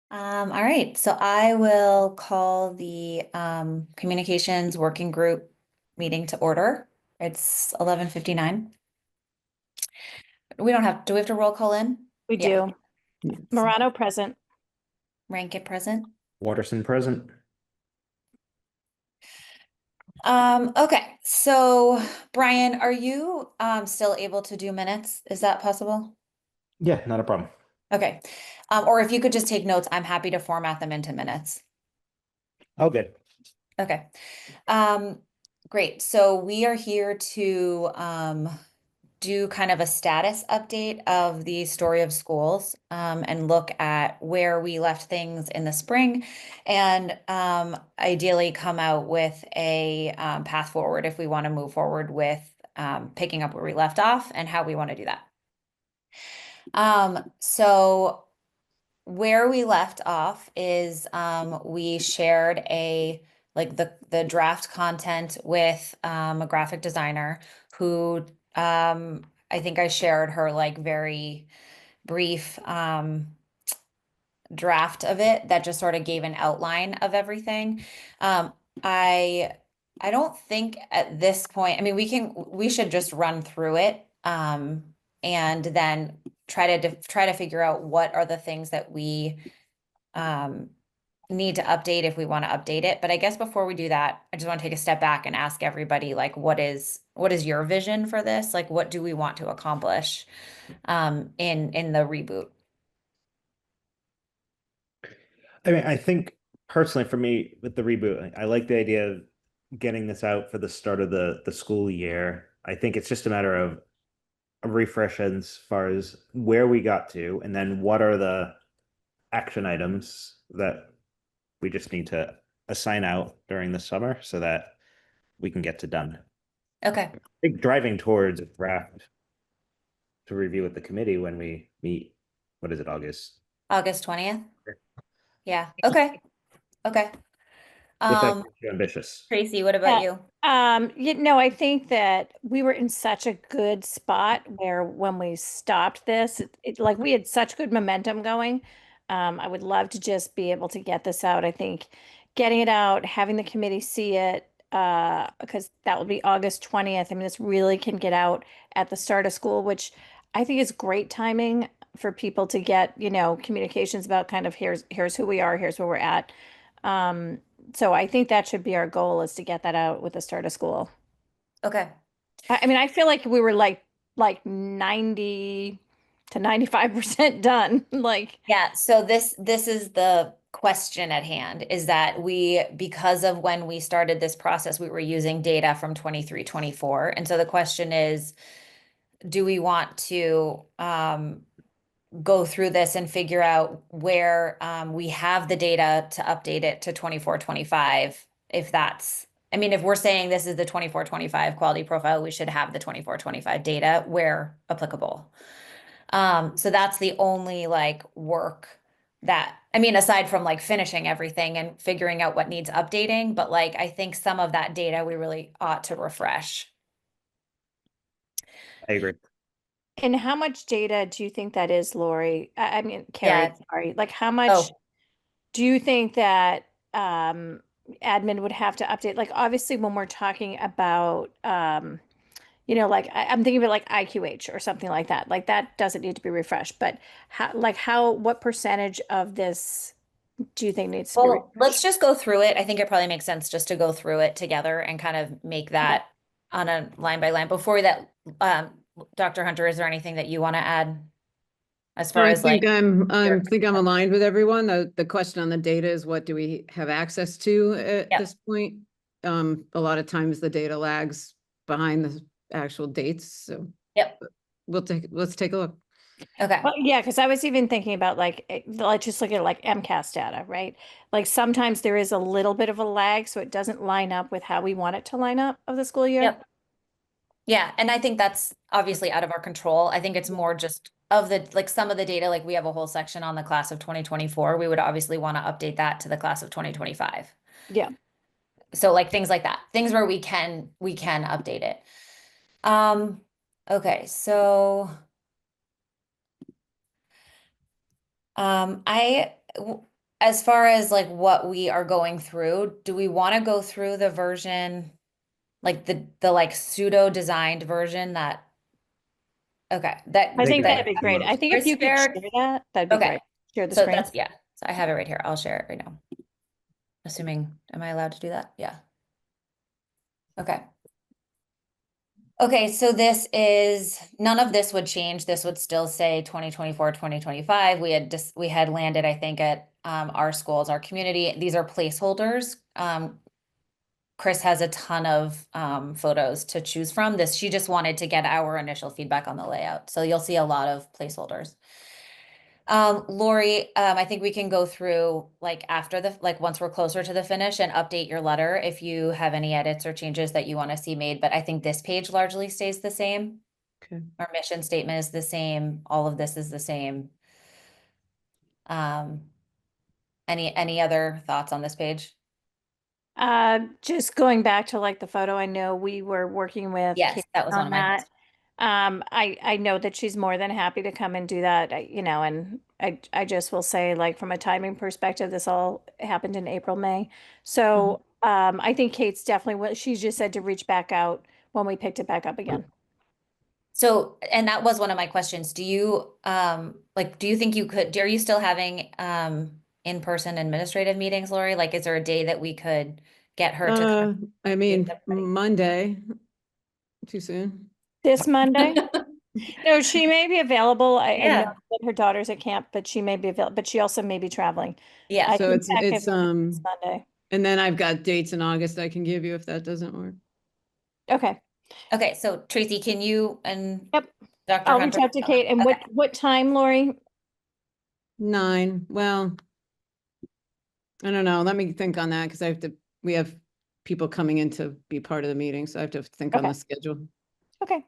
All right, so I will call the communications working group meeting to order. It's 11:59. Do we have to roll call in? We Yeah, do. Morano present. Rankin present. Watterson present. Okay, so Brian, are you still able to do minutes? Is that possible? Yeah, not a problem. Okay. Or if you could just take notes, I'm happy to format them into minutes. Oh, good. Okay. Great. So we are here to do kind of a status update of the story of schools and look at where we left things in the spring and ideally come out with a path forward if we want to move forward with picking up where we left off and how we want to do that. So where we left off is we shared the draft content with a graphic designer who I think I shared her like very brief draft of it that just sort of gave an outline of everything. Um, I I don't think at this point, I mean, we should just run through it and then try to figure out what are the things that we um need to update if we want to update it. But I guess before we do that, I just want to take a step back and ask everybody like what is your vision for this? Like what do we want to accomplish in the reboot? I mean, I think personally for me with the reboot, I like the idea of getting this out for the start of the school year. I think it's just a matter of a refresh as far as where we got to, and then what are the action items that we just need to assign out during the summer so that we can get to done. Okay. I think driving towards a draft to review with the committee when we meet, what is it, August? August 20th. Yeah. Okay. Okay. If that's Um, too ambitious. Tracy, what about Yeah. you? I think that we were in such a good spot where when we stopped this, like we had such good momentum going. I would love to just be able to get this out. I think getting it out, having the committee see it, because that will be August 20th. I mean, this really can get out at the start of school, which I think is great timing for people to get, communications about kind of here's who we are, here's where we're at. Um, so I think that should be our goal is to get that out with the start of school. Okay. I mean, I feel like we were like 90 to 95% done. Like, Yeah, so this is the question at hand is that we because of when we started this process we were using data from 23 24, and so the question is do we want to go through this and figure out where we have the data to update it to 24 25 if that's I mean if we're saying this is the 24 25 quality profile we should have the 24 25 data where applicable. So that's the only like work that, I mean, aside from like finishing everything and figuring out what needs updating, but like I think some of that data we really ought to refresh. I agree. and how much data do you think that is, Lori? I mean, Carrie, Yeah. sorry. Like, how much Oh, do you think that admin would have to update? Like, obviously, when we're talking about like I'm thinking of it like IQH or something like that. Like that doesn't need to be refreshed. But what percentage of this do you think needs to be well, let's refreshed? just go through it. I think it probably makes sense just to go through it together and kind of make Okay. that on a line by line. Before that, Dr. Hunter, is there anything that you want to add as No, far I as like think I'm your- I think I'm aligned with everyone. The question on the data is what do we have access to at Yep. this point? A lot of times the data lags behind the actual dates. So Yep. let's take a look. Okay. Well, yeah, because I was even thinking about like let's just look at like MCAS data, right? Like sometimes there is a little bit of a lag, so it doesn't line up with how we want it to line up of the school year. Yep. Yeah, and I think that's obviously out of our control. I think it's more just of the like some of the data, like we have a whole section on the class of 2024. We would obviously want to update that to the class of 2025. Yeah. So like things like that, things where we can update it. Um, okay, so I as far as like what we are going through, do we want to go through the version, like the like pseudo designed version that, okay, I think it's that'd that be great. I think if Chris you could shared? share that, that'd be Okay, great. Share the so screen. that's, yeah, so I have it right here. I'll share it right now. Assuming, am I allowed to do that? Yeah. Okay. Okay, so this is, none of this would change. This would still say 2024, 2025. We had landed, I think, at our schools, our community. These are placeholders. Chris has a ton of photos to choose from. She just wanted to get our initial feedback on the layout. So you'll see a lot of placeholders. Lori, I think we can go through like after like once we're closer to the finish and update your letter if you have any edits or changes that you want to see made. But I think this page largely stays the same. Okay. Our mission statement is the same. All of this is the same. Um, any other thoughts on this page? Just going back to like the photo, I know we were working with Yes, Kate that was one on of my that. questions. I know that she's more than happy to come and do that, you know, and I just will say, like, from a timing perspective, this all happened in April, May. So, I think Kate's definitely what she just said to reach back out when we picked it back up again. So, and that was one of my questions. Do you, like, do you think you could, are you still having, in-person administrative meetings, Lori? Like, is there a day that we could get her to come? I mean, Monday, too soon. This Monday? No, she may be available. I know Yeah, that her daughter's at camp, but she may be available, but she also may be traveling. yeah. I So can it's, check if it's Monday. and then I've got dates in August I can give you if that doesn't work. Okay. Okay, so Tracy, can you and Yep. Dr. I'll reach Hunter? out to Kate. And Okay. what time, Lori? 9, well, I don't know, let me think on that, because we have people coming in to be part of the meeting, so I have to think on Okay. the schedule. Okay.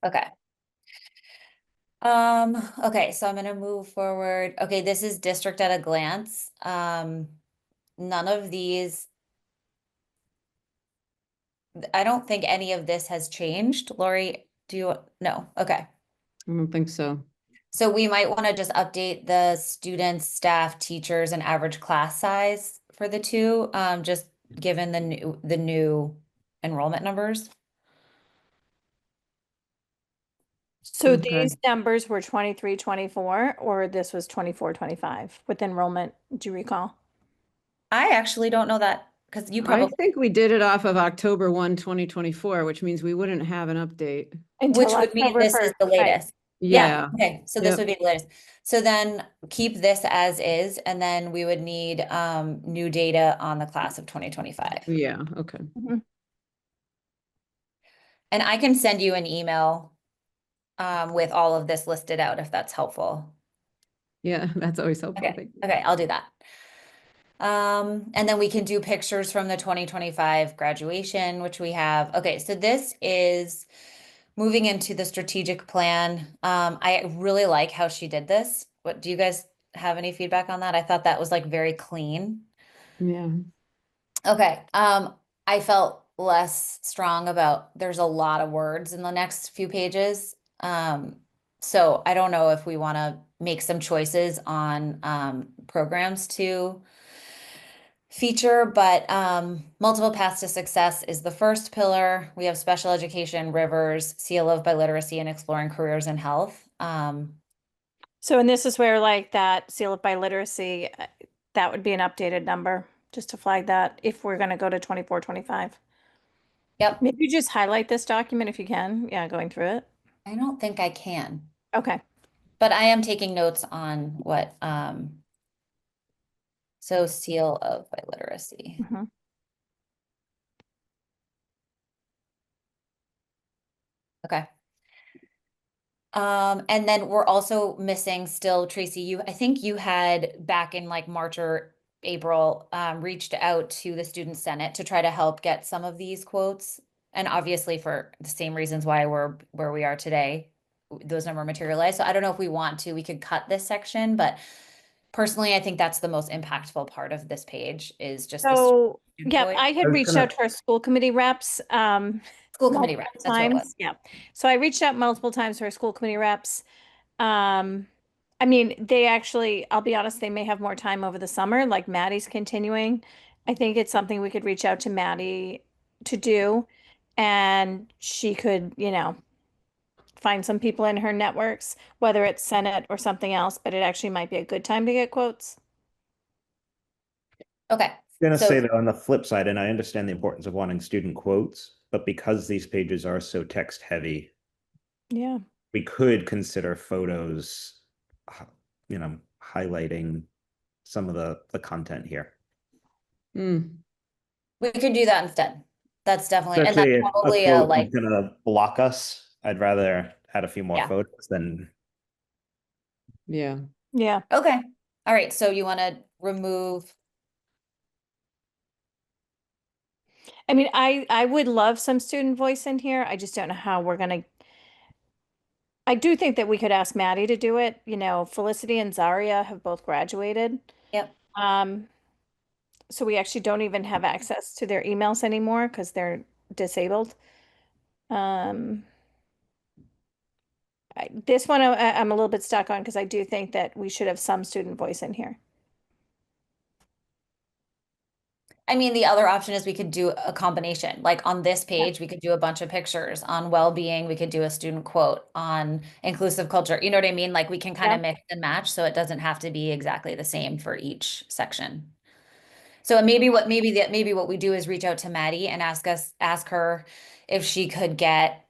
Okay. Okay, so I'm gonna move forward. Okay, this is district at a glance. None of these, I don't think any of this has changed. Lori, do you, no, okay. I don't think so. So we might want to just update the students, staff, teachers, and average class size for the two, just given the new enrollment numbers. So Okay. these numbers were 23, 24, or this was 24, 25 with enrollment, do you recall? I actually don't know that because you I probably, think we did it off of October 1, 2024, which means we wouldn't have an update. Until which would mean October this is 1st, the right? latest. Yeah, Yeah, okay, so this Yep. would be the latest. So then keep this as is, and then we would need new data on the class of 2025. yeah, okay. Mhm. And I can send you an email with all of this listed out if that's helpful. Yeah, that's always helpful. Okay, Thank you. okay, I'll do that. And then we can do pictures from the 2025 graduation, which we have. Okay, so this is moving into the strategic plan. I really like how she did this. What do you guys have any feedback on that? I thought that was like very clean. Yeah, Okay, I felt less strong about, there's a lot of words in the next few pages. So I don't know if we want to make some choices on programs to feature, but multiple paths to success is the first pillar. We have special education, rivers, seal of biliteracy, and exploring careers in health. So, and this is where like that seal of biliteracy, that would be an updated number, just to flag that if we're gonna go to 24, 25. Yep, Maybe just highlight this document if you can. Yeah, going through it. I don't think I can, Okay. but I am taking notes on what, so seal of biliteracy. Mhm. Okay. And then we're also missing still, Tracy, I think you had back in like March or April, reached out to the Student Senate to try to help get some of these quotes. And obviously for the same reasons why we're where we are today, those never materialized. So I don't know if we want to, we could cut this section, but personally, I think that's the most impactful part of this page is just the So, student yeah, voice. I had was reached gonna- out to our school committee reps, School committee multiple rep, that's what it was. times. Yeah. So I reached out multiple times to our school committee reps. I mean, they actually, I'll be honest, they may have more time over the summer, like Maddie's continuing. I think it's something we could reach out to Maddie to do, and she could, find some people in her networks, whether it's Senate or something else, but it actually might be a good time to get quotes. Okay, Gonna so say that on the flip side, and I understand the importance of wanting student quotes, but because these pages are so text heavy, Yeah. we could consider photos, highlighting some of the content here. Mm, we could do that instead. That's definitely, and that's Especially if a probably a quote like, is gonna block us. I'd rather add a few more Yeah. photos than yeah. Yeah. okay. All right, so you want to remove, I mean, I would love some student voice in here. I just don't know how we're gonna. I do think that we could ask Maddie to do it. Felicity and Zaria have both graduated. yep, Um, so we actually don't even have access to their emails anymore because they're disabled. Um, this one I'm a little bit stuck on because I do think that we should have some student voice in here. I mean, the other option is we could do a combination. Like on this page, we could do a bunch of pictures. On well-being, we could do a student quote. On inclusive culture, you know what I mean? Like we can kind of Yep. mix and match, so it doesn't have to be exactly the same for each section. So maybe what we do is reach out to Maddie and ask her if she could get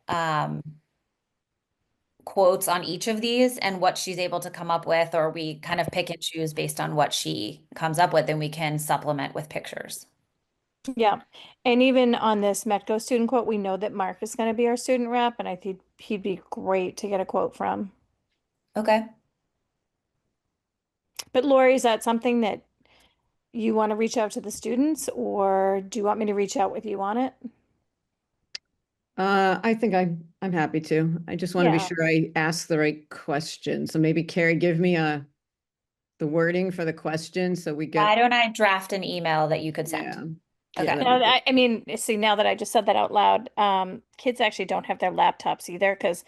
quotes on each of these and what she's able to come up with, or we kind of pick and choose based on what she comes up with, and we can supplement with pictures. Yeah. And even on this Metco student quote, we know that Mark is going to be our student rep, and I think he'd be great to get a quote from. Okay. But Lori, is that something that you want to reach out to the students, or do you want me to reach out with you on it? I think I'm happy to. I just want to be Yeah. sure I ask the right question. So maybe Carrie, give me the wording for the question so we Why get, don't I draft an email that you could yeah. send? Yeah, Okay. that'd Now, be good. I mean, see, now that I just said that out loud, kids actually don't have their laptops either because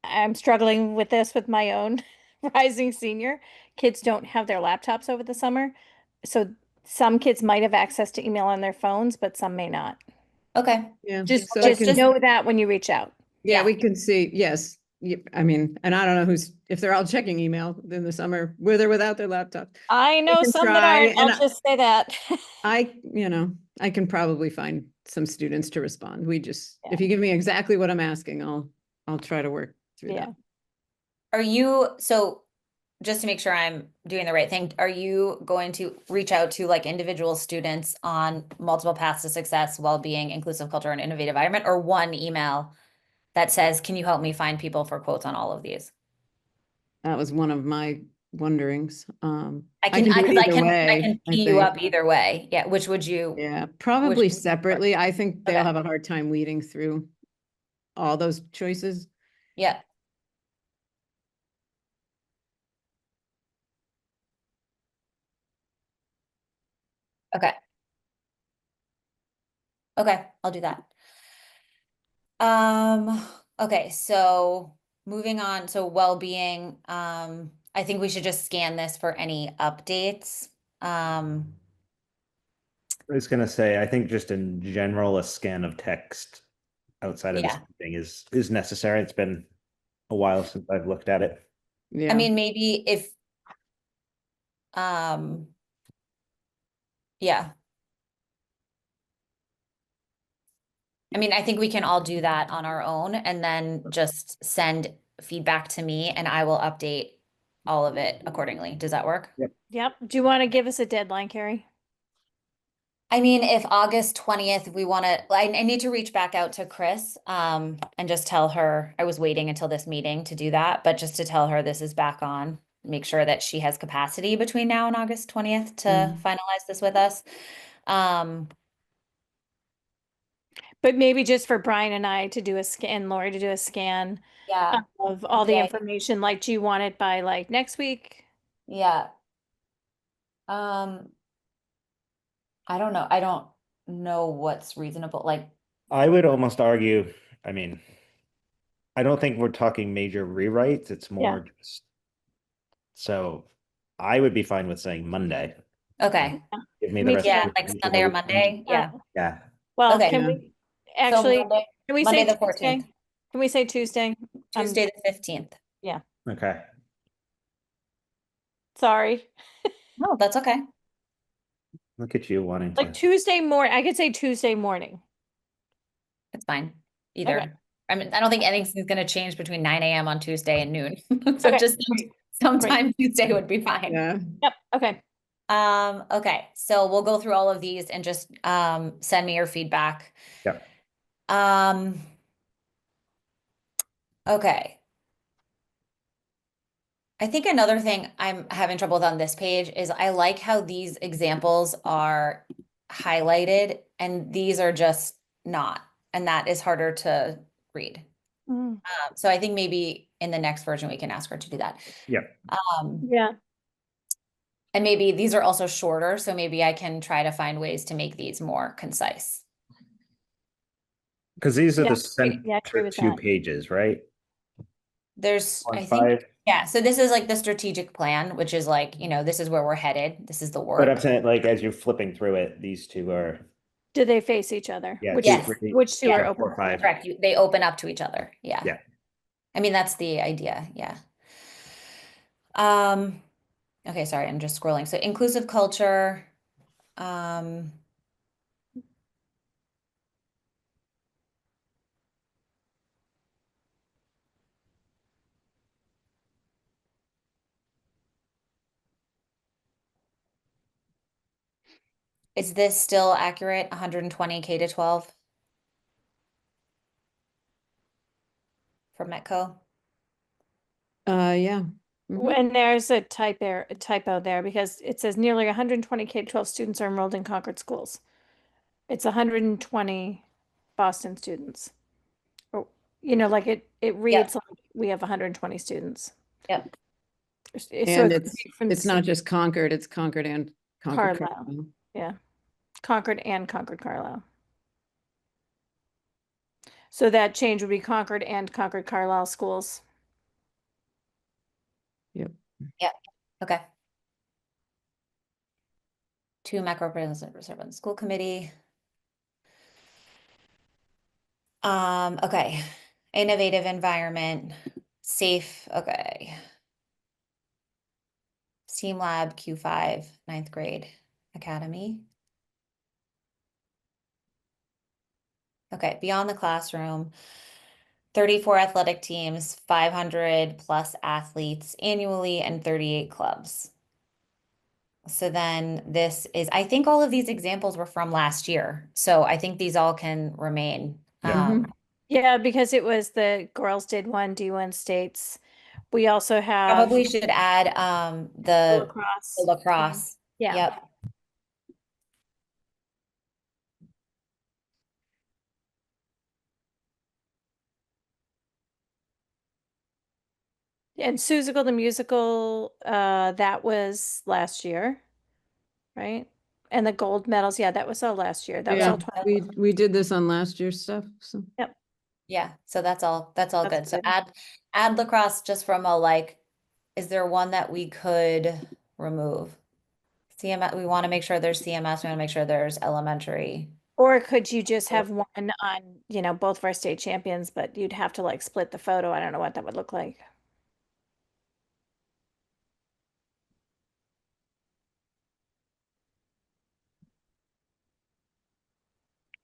I'm struggling with this with my own rising senior. Kids don't have their laptops over the summer. So some kids might have access to email on their phones, but some may not. Okay. Yeah, Just so I just can, know that when you reach out. yeah, Yeah. we can see, yes. I mean, and I don't know if they're all checking email in the summer, with or without their laptop. I know can some that try, aren't. and I'll just say that. I can probably find some students to respond. If Yeah. you give me exactly what I'm asking, I'll try to work through Yeah. that. So just to make sure I'm doing the right thing, are you going to reach out to like individual students on multiple paths to success, well-being, inclusive culture, and innovative environment, or one email that says, can you help me find people for quotes on all of these? That was one of my wonderings. I I can, can do because it either I way, can I tee you think. up either way. Yeah, which would you, Yeah, which, probably separately. I think they'll Okay. have a hard time weeding through all those choices. yeah. Okay. Okay, I'll do that. Okay, so moving on, so well-being, I think we should just scan this for any updates. Um, I was gonna say, I think just in general, a scan of text outside of this yeah, thing is necessary. It's been a while since I've looked at it. I Yeah, mean, maybe if, um, yeah. I mean, I think we can all do that on our own and then just send feedback to me and I will update all of it accordingly. Does that work? Yep. Do you want to give us a deadline, Carrie? I mean, if August 20th, we want to, I need to reach back out to Chris, and just tell her, I was waiting until this meeting to do that, but just to tell her this is back on, make sure that she has capacity between now and August 20th to finalize this with us. Um, But maybe just for Brian and I to do a scan, Lori to do a scan yeah, of all the okay, information. Like, do you want it by like next week? yeah. Um, I don't know. I don't know what's reasonable. Like, I would almost argue, I mean, I don't think we're talking major rewrites. It's more just, so I would be fine with saying Monday. Okay, Give me the Me rest too. of yeah, the like week of Sunday the or weekend. Monday, yeah. Yeah, Well, Okay. can Yeah. we So actually, Monday, can we Monday say the Tuesday? 14th, Can we say Tuesday? Tuesday the 15th. Yeah, okay. sorry. No, that's okay. Look at you wanting Like to. Tuesday morning, I could say Tuesday morning. It's fine. Okay. Either. I mean, I don't think anything's gonna change between 9 a.m. on Tuesday and noon. So Okay, just great. sometime Tuesday would be fine. Yeah. Yep, okay. Okay, so we'll go through all of these and just send me your feedback. Yeah. Okay. I think another thing I'm having trouble with on this page is I like how these examples are highlighted and these are just not, and that is harder to read. Mm, So I think maybe in the next version, we can ask her to do that. Yeah. Yeah, And maybe these are also shorter, so maybe I can try to find ways to make these more concise. Because these are Yeah, the yeah, I agree center with two that. pages, right? There's, On I think, 5. yeah, so this is like the strategic plan, which is like, this is where we're headed. This is the But I'm work. saying, like, as you're flipping through it, these two are, Do they face each other? yeah, Which two, Yes. three, which two Yeah. are open? 4, 5. Correct. They open up to each other. Yeah. Yeah. I mean, that's the idea. Yeah. Okay, sorry, I'm just scrolling. So inclusive culture. Um, is this still accurate? 120 K to 12 for Metco? Yeah. Mhm. And there's a typo there because it says nearly 120 K-12 students are enrolled in Concord schools. It's 120 Boston students. Or, like it reads like we have 120 students. Yep. So And it could be from it's not just Concord, it's Concord and Carlisle. Concord-Carlisle. Yeah. Concord and Concord-Carlisle. So that change would be Concord and Concord-Carlisle schools. Yep. Yeah. Okay. 2 macro representatives serve on the school committee. Okay. Innovative environment, safe. Okay. STEAM Lab Q5, 9th grade academy. Okay, beyond the classroom, 34 athletic teams, 500 plus athletes annually, and 38 clubs. So then this is, I think all of these examples were from last year. So I think these all can remain. Yeah. Yeah, because it was the girls did one, D1 states. We also have Probably should add the lacrosse. lacrosse. Yeah. Yep. And Seussical the musical, that was last year, right? And the gold medals, yeah, that was all last year. That was Yeah, all 20. we did this on last year's stuff, so. Yep. Yeah, so that's all That's good. So good. add lacrosse just from a like, is there one that we could remove? CMS, we want to make sure there's CMS, we want to make sure there's elementary. Or could you just have one on, both of our state champions, but you'd have to like split the photo. I don't know what that would look like.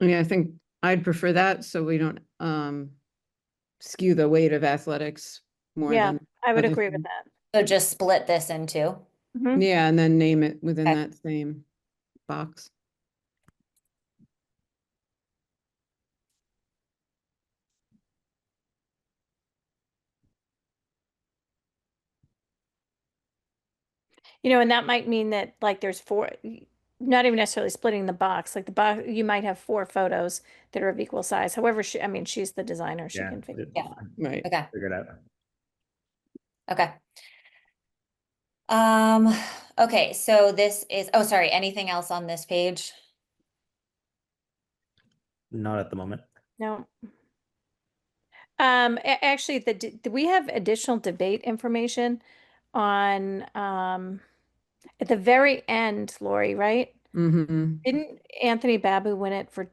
Yeah, I think I'd prefer that, so we don't skew the weight of athletics more Yeah, than. I would other agree with things. that. So just split this in two. Mhm. Yeah, and then name it within Okay. that same box. And that might mean that like there's four, not even necessarily splitting the box, like the box, you might have 4 photos that are of equal size. However, she's the designer, she Yeah. can figure. Yeah. Right. Okay, Figure it out. okay. Okay, so this is, oh, sorry, anything else on this page? Not at the moment. No. Actually, we have additional debate information on, at the very end, Lori, right? Mm-hmm. Didn't Anthony Babu win it for,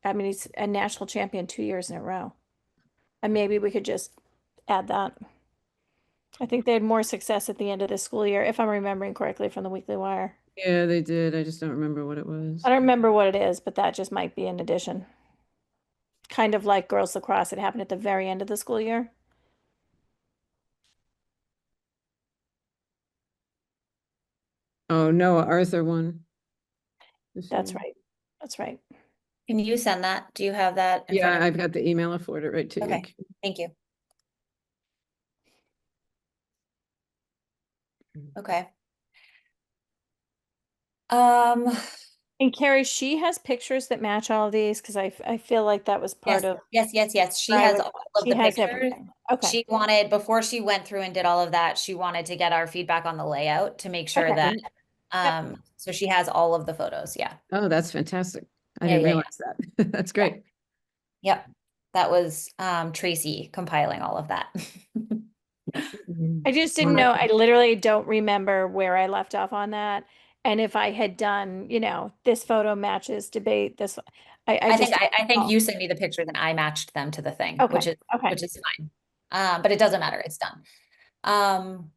I mean, he's a national champion 2 years in a row. And maybe we could just add that. I think they had more success at the end of the school year, if I'm remembering correctly from the Weekly Wire. Yeah, they did. I just don't remember what it was. I don't remember what it is, but that just might be an addition. Kind of like girls lacrosse, it happened at the very end of the school year. Oh, Noah Arthur won. this That's year. right. That's right. Can you send that? Do you have that in front Yeah, of you? I've got the email for it right to you. Okay, thank you. Okay. Um, And Carrie, she has pictures that match all of these because I feel like that was part yes, of. yes. She I has would- all of She the has pictures. everything. Okay. She wanted, before she went through and did all of that, she wanted to get our feedback on the layout to make sure Okay. that, Yep. so she has all of the photos, yeah. Oh, that's fantastic. I Yeah, didn't yeah, yeah. realize that. That's great. Yep, that was Tracy compiling all of that. I just didn't know. I literally don't remember where I left off on that. And if I had done, this photo matches debate, this, I I just. think I think Oh, you sent me the picture, then I matched them to the thing, which okay. Okay. is fine. But it doesn't matter, it's done.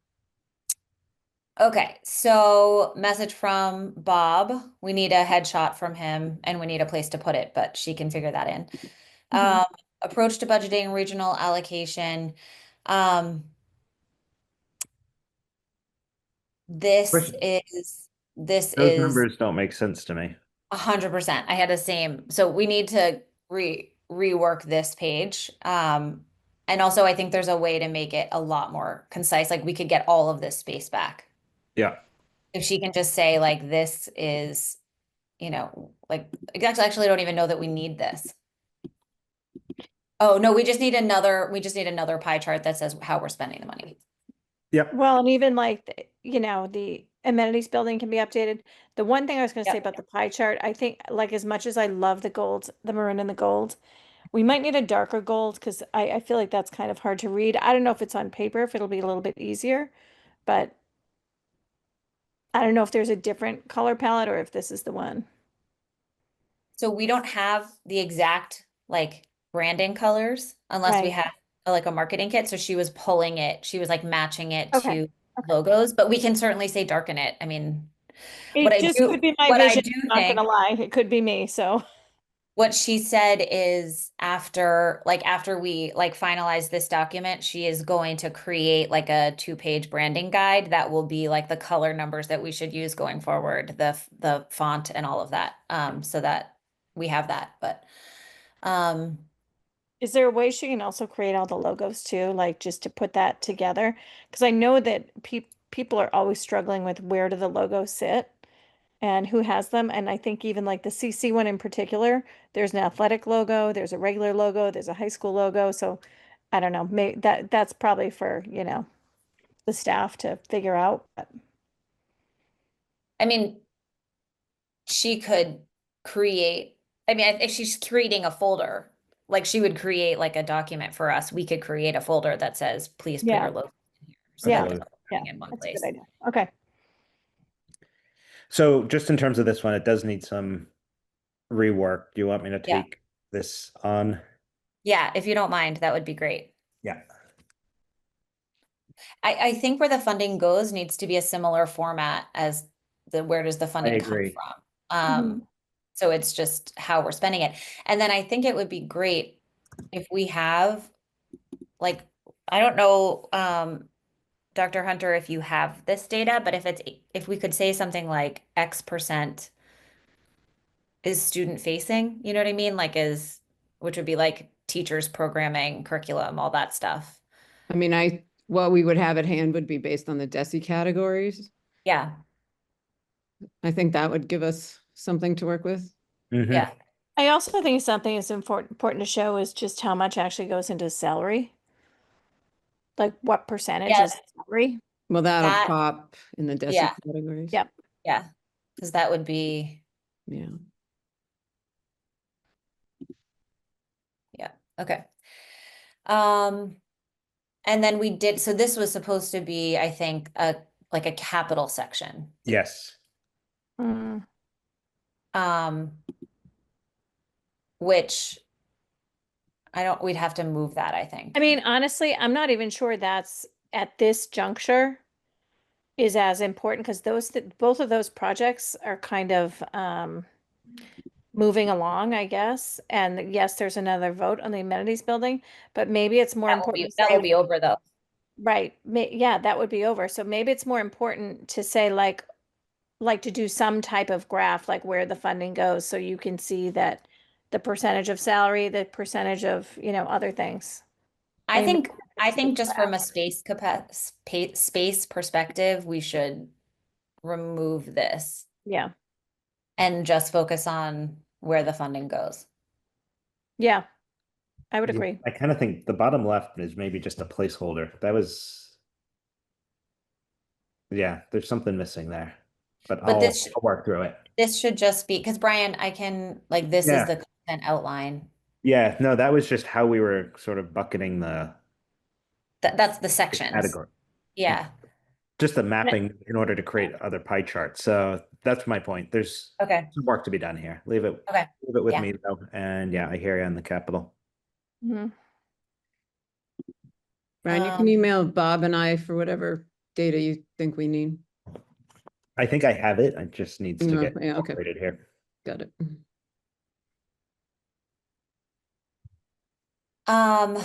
Okay, so message from Bob. We need a headshot from him and we need a place to put it, but she can figure that in. Mhm. Approach to budgeting, regional allocation. Um, this First, is this those is numbers don't make sense to me. 100%. I had the same. So we need to rework this page. And also I think there's a way to make it a lot more concise. Like we could get all of this space back. Yeah. If she can just say like this is, like actually I don't even know that we need this. Oh no, we just need another pie chart that says how we're spending the money. Yep. Well, and even like, the amenities building can be updated. The one thing I was going to say Yep. about the pie chart, I think like as much as I love the gold, the maroon and the gold, we might need a darker gold because I feel like that's kind of hard to read. I don't know if it's on paper, if it'll be a little bit easier, but I don't know if there's a different color palette or if this is the one. So we don't have the exact like branding colors unless we Right. have like a marketing kit. So she was pulling it, she was like matching it Okay. to Okay. logos, but we can certainly say darken it. I mean, what It I just do, could be my what I vision, do not think, gonna lie. It could be me, so. what she said is after we like finalize this document, she is going to create like a 2-page branding guide that will be like the color numbers that we should use going forward, the font and all of that, so that we have that. But Is there a way she can also create all the logos too, like just to put that together? Because I know that people are always struggling with where do the logos sit and who has them. And I think even like the CC one in particular, there's an athletic logo, there's a regular logo, there's a high school logo. So I don't know, that's probably for, the staff to figure out. But I mean, she could create, I mean, if she's creating a folder, like she would create like a document for us, we could create a folder that says, please put Yeah. your logo in here. So Yeah. that it's all Yeah, coming in one that's a place. good idea. Okay. So just in terms of this one, it does need some rework. Do you want me to Yeah. take this on? Yeah, if you don't mind, that would be great. Yeah. I think where the funding goes needs to be a similar format as where does the funding come agree. from? Mhm. So it's just how we're spending it. And then I think it would be great if we have like, I don't know, Dr. Hunter, if you have this data, but if we could say something like X% is student facing, you know what I mean? Which would be like teachers, programming, curriculum, all that stuff. I mean, what we would have at hand would be based on the DESI categories. Yeah, I think that would give us something to work with. Mhm. yeah. I also think something that's important to show is just how much actually goes into salary. Like what percentage Yeah. is salary? Well, that'll That- pop in the DESI Yeah. categories. Yep. Yeah, because that would be, Yeah. yeah, okay. And then we did, so this was supposed to be, I think, like a capital section. Yes. Mm. Um, which we'd have to move that, I think. I mean, honestly, I'm not even sure that's at this juncture is as important because both of those projects are kind of moving along, I guess. And yes, there's another vote on the amenities building, but maybe it's more important to That will say, be over though. right, yeah, that would be over. So maybe it's more important to say like to do some type of graph, like where the funding goes, so you can see that the percentage of salary, the percentage of, other things. I mean, think, I think just from a graph. space perspective, we should remove this Yeah, and just focus on where the funding goes. yeah, I would Yeah, agree. I kind of think the bottom left is maybe just a placeholder. That was, yeah, there's something missing there, but But I'll work through it. this should just be, because Brian, this is Yeah. the content outline. Yeah, no, that was just how we were sort of bucketing the That's the sections. category. Yeah. Just the mapping in order to create other pie charts. So that's my point. There's Okay. some work to be done here. Okay. Leave it with Yeah. me though. And yeah, I hear you on the capital. Mhm. Brian, you can Um, email Bob and I for whatever data you think we need. I think I have it. It just needs to get Yeah, okay, incorporated here. got it. um,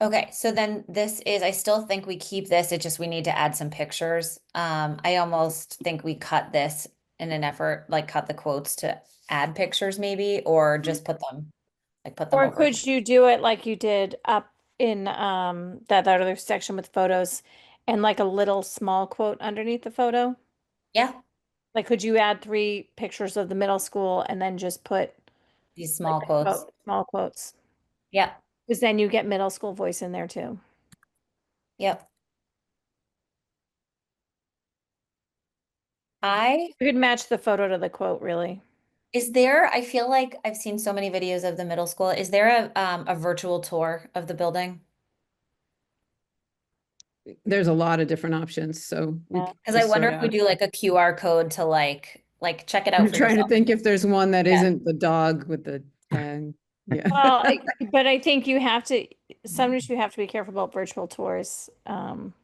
okay, so then I still think we keep this, we need to add some pictures. I almost think we cut this in an effort, like cut the quotes to add pictures maybe, or just put them Or over. could you do it like you did up in that other section with photos and like a little small quote underneath the photo? Yeah, Like could you add 3 pictures of the middle school and then just put these like small quotes. small quotes? Yeah, Because then you get middle school voice in there too. yep. I You could match the photo to the quote, really. I feel like I've seen so many videos of the middle school. Is there a virtual tour of the building? There's a lot of different options, so we Yeah. can Because I just wonder sort if we out. do like a QR code to check it out I'm for trying to yourself. think if there's one that Yeah. isn't the dog with the tag. Yeah. Well, but I think sometimes you have to be careful about virtual tours. I From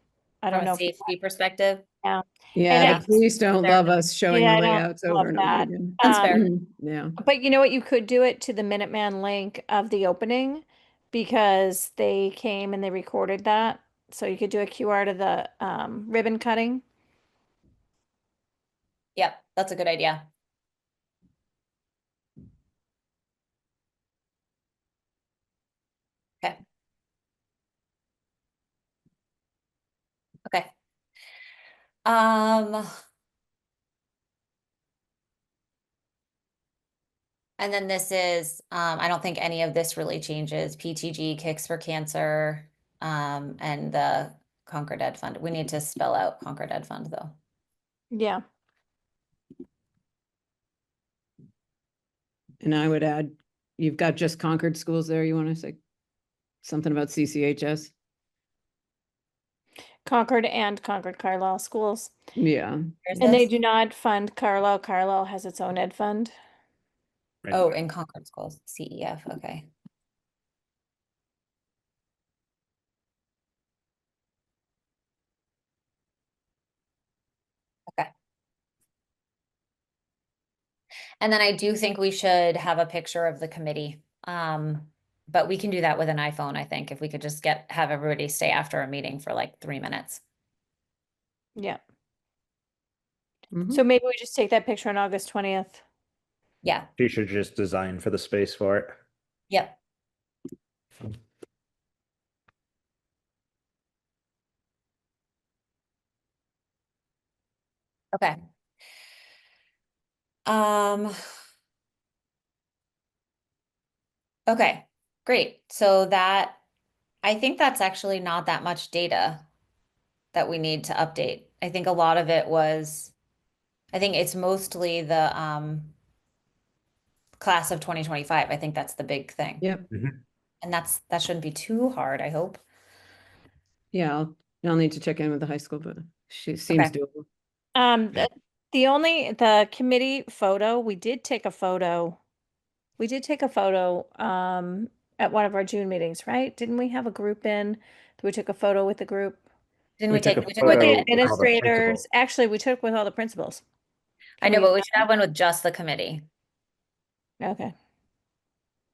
don't a know. safety perspective. Yeah. Yeah, And Yeah. the police don't Fair. love us showing yeah, the I don't layouts over love and over that. again. That's fair. Yeah. But you know what? You could do it to the Minuteman link of the opening because they came and they recorded that. So you could do a QR to the ribbon cutting. Yep, that's a good idea. Okay. Okay. Um, and then this is, I don't think any of this really changes. PTG Kicks for Cancer, and the Concord Ed Fund. We need to spell out Concord Ed Fund though. Yeah. And I would add, you've got just Concord schools there. You want to say something about CCHS? Concord and Concord-Carlisle schools. Yeah. Where's And they this? do not fund Carlisle. Carlisle has its own ed fund. Right. Oh, in Concord schools, CEF, okay. Okay. And then I do think we should have a picture of the committee. But we can do that with an iPhone, I think, if we could just have everybody stay after a meeting for like 3 minutes. Yeah. Mhm. So maybe we just take that picture on August 20th. Yeah, You should just design for the space for it. yep. Okay. Um, okay, great. So I think that's actually not that much data that we need to update. I think a lot of it I think it's mostly the class of 2025. I think that's the big thing. Yep. And that shouldn't be too hard, I hope. Yeah, I'll need to check in with the high school, but she seems Okay. doable. Yeah. The committee photo, we did take a photo. We did take a photo at one of our June meetings, right? Didn't we have a group in? We took a photo with the group Didn't We we took take, a we took with photo the with, with all the administrators. principals. Actually, we took with all the principals. I Can know, we but we use should have one with just the committee, that? Okay.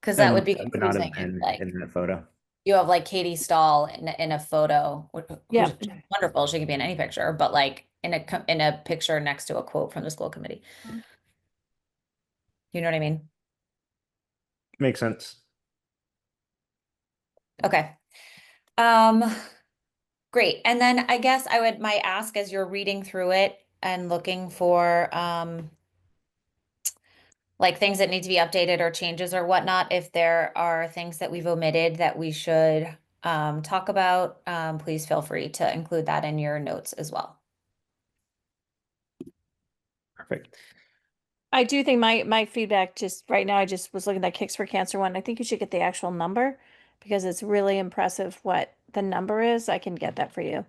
because that would And be I would not have confusing. If, been like, in that photo. you have like Katie Stahl in a photo, who's Yeah. wonderful. She could be in any picture, but like in a picture next to a quote from the school committee. You know what I mean? Makes sense. Okay. Great. And then I guess my ask as you're reading through it and looking for like things that need to be updated or changes or whatnot, if there are things that we've omitted that we should talk about, please feel free to include that in your notes as well. Perfect. I do think my feedback just right now, I just was looking at that Kicks for Cancer one. I think you should get the actual number because it's really impressive what the number is. I can get that for you.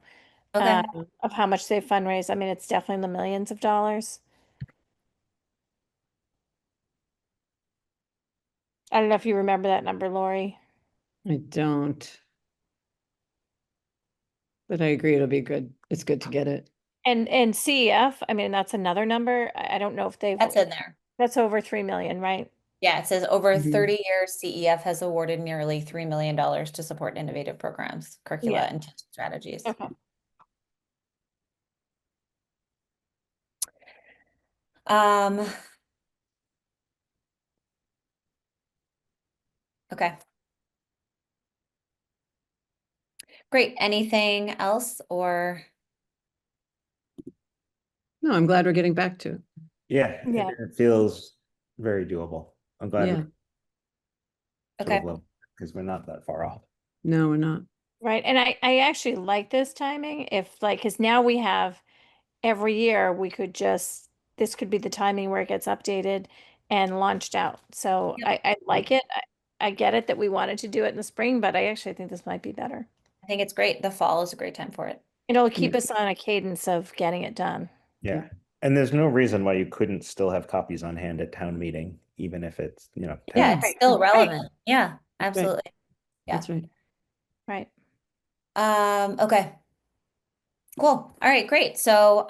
Okay. Of how much they fundraise. I mean, it's definitely in the millions of dollars. I don't know if you remember that number, Lori. I don't. But I agree, it'll be good. It's good to get it. And CEF, I mean, that's another number. I don't know if they've, That's in there. that's over 3 million, right? Yeah, it says over Mhm. 30 years, CEF has awarded nearly $3 million to support innovative programs, curricula, Yeah. and teaching strategies. Okay. Um, okay. Great. Anything else or? No, I'm glad we're getting back to it. Yeah, Yeah. it feels very doable. I'm glad Yeah. we sort Okay. of low because we're not that far off. No, we're not. Right. And I actually like this timing if like, because now we have every year we could just, this could be the timing where it gets updated and launched out. So Yep. I like it. I get it that we wanted to do it in the spring, but I actually think this might be better. I think it's great. The fall is a great time for it. It'll keep Yeah. us on a cadence of getting it done. Yeah. And there's no reason why you couldn't still have copies on hand at town meeting, even if it's, 10 Yeah, minutes. it's still Right. relevant. Yeah, That's right. absolutely. Yeah. That's right. Right. Okay. Cool. All right, great. So,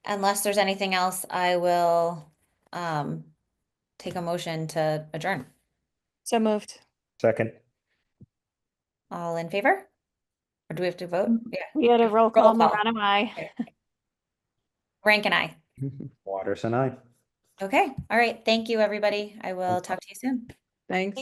unless there's anything else, I will take a motion to adjourn. So moved. Second. All in favor? Or do we have to vote? Yeah. We had a roll call, Roll call. Marana, aye. Rank and I. Waters and I. Okay. All right. Thank you, everybody. I will talk to you soon. Thanks.